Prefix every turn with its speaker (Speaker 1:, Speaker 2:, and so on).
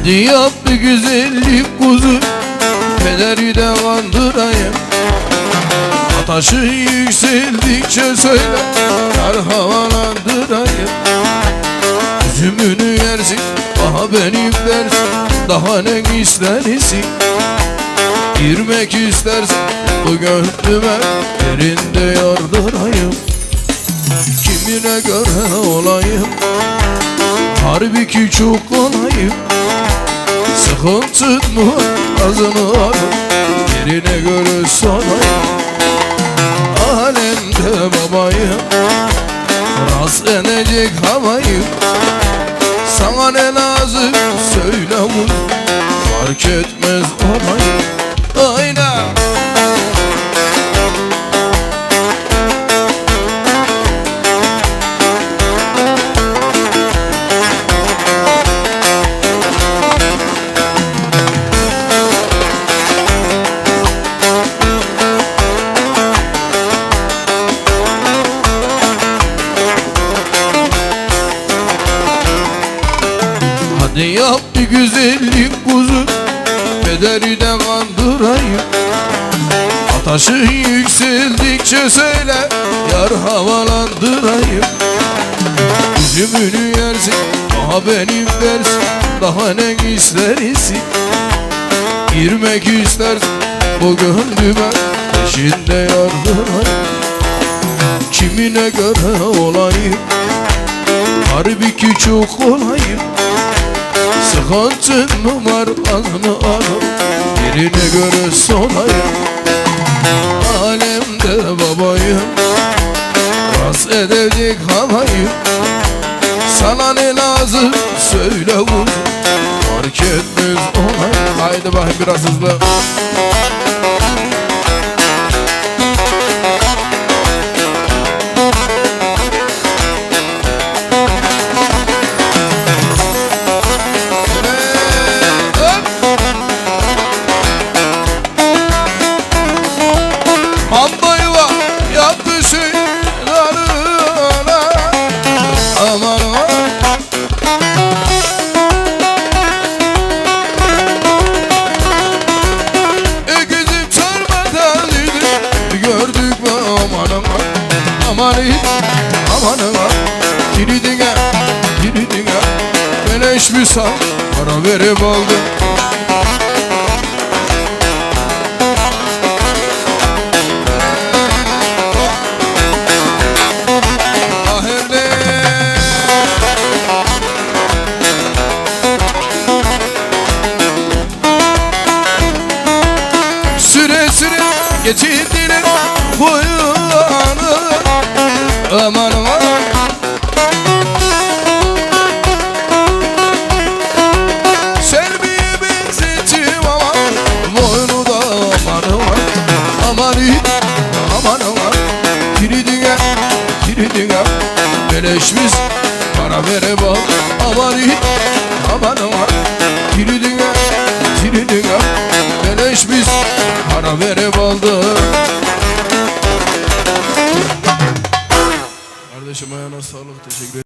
Speaker 1: Hadi yap bir güzellik kuzu, pederi de kandırayım. Ataşı yükseldikçe söyle, yar havalandırayım. Üzümünü yersin, aha benim dersin, daha ne istersin? Girmek istersin bu gönlüme, derinde yardırayım. Kimine göre olayım, halbuki çok kolayım. Sıkıntın mı ağzını alıp, yerine göre sorayım. Alemde babayım, rast edecek havayım. Sana ne lazım söyle vur, fark etmez olayım. Aynen. Hadi yap bir güzellik kuzu, pederi de kandırayım. Ataşın yükseldikçe söyle, yar havalandırayım. Üzümünü yersin, aha benim dersin, daha ne istersin? Girmek istersin bu gönlüme, peşinde yardırayım. Kimine göre olayım, halbuki çok kolayım. Sıkıntın mı var ağzını alıp, yerine göre solayım. Alemde babayım, rast edecek havayım. Sana ne lazım söyle vur, fark etmez olayım. Haydi bakayım biraz hızlı. Aman aman, giridine, beleş bir sağ, para verip aldım. Aherde süre geçirdiler boyunu. Aman aman, Selvi'ye benzettim ama boynu da aman aman. Aman aman, giridine, beleş biz para verip al. Aman giridine, beleş biz para verip aldık. Kardeşim ayağına sağlık, teşekkür ederim.